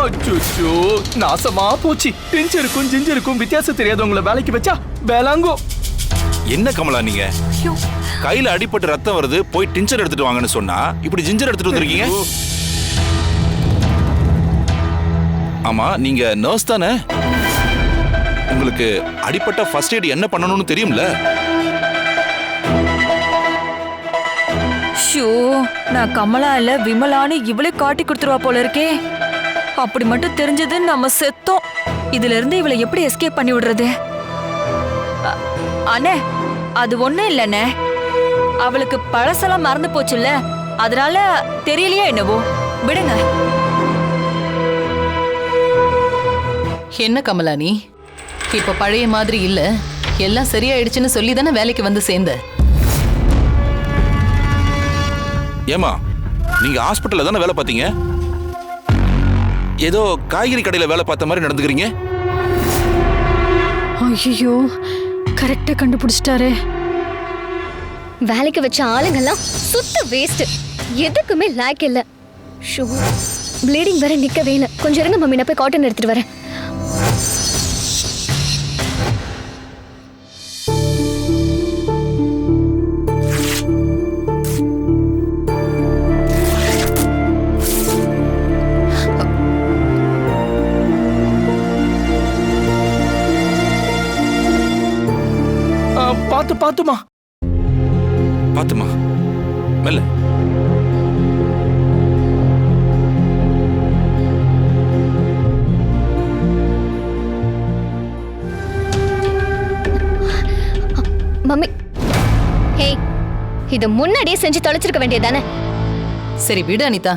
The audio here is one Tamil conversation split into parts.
அச்சோ, நாசமா போச்சு. டிஞ்சருக்கும் ஜிஞ்சருக்கும் வித்தியாசம் தெரியாதவங்கள வேலைக்கு வச்சா வேளாங்கோ. என்ன கமலா நீங்க கையில அடிபட்டு ரத்தம் வருது, போய் டிஞ்சர் எடுத்துட்டு வாங்கன்னு சொன்னா இப்படி ஜிஞ்சர் எடுத்துட்டு வந்திருக்கீங்க. ஆமா, நீங்க நர்ஸ் தானே? உங்களுக்கு அடிபட்ட ஃபர்ஸ்ட் எய்ட் என்ன பண்ணணும்னு தெரியும்ல? ஷோ, நான் கமலா இல்ல விமலான்னு இவளே காட்டி கொடுத்துருவா போல இருக்கே. அப்படி மட்டும் தெரிஞ்சது நம்ம செத்தோம். இதுல இருந்து இவளை எப்படி எஸ்கேப் பண்ணி விடுறது? அண்ணே, அது ஒண்ணும் இல்லண்ணே. அவளுக்கு பழசெல்லாம் மறந்து போச்சுல்ல, அதனால தெரியலையே என்னவோ. விடுங்க. என்ன கமலா நீ இப்ப பழைய மாதிரி இல்ல, எல்லாம் சரியாயிடுச்சுன்னு சொல்லி தானே வேலைக்கு வந்து சேர்ந்த. ஏமா, நீங்க ஹாஸ்பிட்டல்ல தானே வேலை பார்த்தீங்க? ஏதோ காய்கறி கடையில வேலை பார்த்த மாதிரி நடந்துக்கிறீங்க. ஐயோ, கரெக்டா கண்டுபிடிச்சிட்டாரே. வேலைக்கு வச்ச ஆளுங்கெல்லாம் சுத்த வேஸ்ட், எதுக்குமே லாய்க் இல்ல. ஷோ, ப்ளீடிங் வேற நிக்கவே இல்ல. கொஞ்சம் இருங்க மம்மி, நான் போய் காட்டன் எடுத்துட்டு வரேன். பாத்துமா பாத்துமா, மெல்ல. மம்மி, ஹே, இத முன்னாடியே செஞ்சு தொலைச்சிருக்க வேண்டியதானே? சரி விடு அனிதா,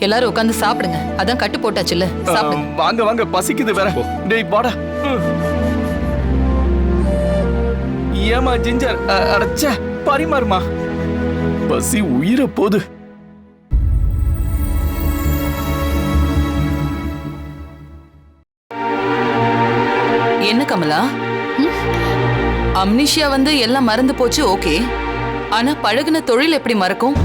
எல்லாரும் உட்காந்து சாப்பிடுங்க. அதான் கட்டு போட்டாச்சுல்ல, சாப்பிடுங்க. வாங்க வாங்க, பசிக்குது வேற. டேய் வாடா. ஏமா ஜிஞ்சர், அடச்ச பரிமாறுமா, பசி உயிர போது. என்ன கமலா, அம்னிஷியா வந்து எல்லாம் மறந்து போச்சு, ஓகே. ஆனா பழகுன தொழில் எப்படி மறக்கும்?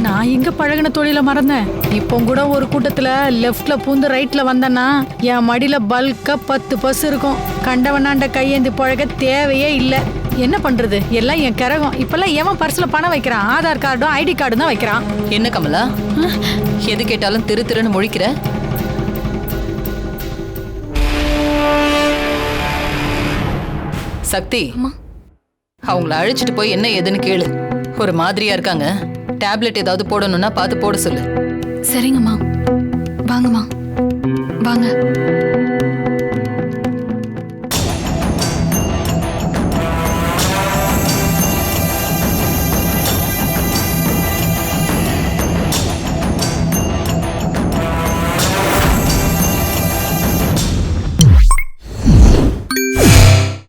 நான் எங்க பழகின தொழில மறந்தேன். இப்போ கூட ஒரு கூட்டத்துல லெஃப்ட்ல பூந்து ரைட்ல வந்தேன்னா என் மடியில பல்கா 10 பஸ் இருக்கும். கண்டவனாண்ட கையேந்தி பழக தேவையே இல்லை. என்ன பண்றது, எல்லாம் என் கரகம். இப்பெல்லாம் எவன் பர்ஸ்ல பணம் வைக்கிறான்? ஆதார் கார்டும் ஐடி கார்டும் தான் வைக்கிறான். என்ன கமலா, எது கேட்டாலும் திரு திருன்னு முழிக்கிற? சக்தி, அவங்கள அழைச்சிட்டு போய் என்ன ஏதுன்னு கேளு. ஒரு மாதிரியா இருக்காங்க, டேப்லெட் ஏதாவது போடணும்னா பார்த்து போட சொல்லு. சரிங்கம்மா, வாங்கம்மா வாங்க.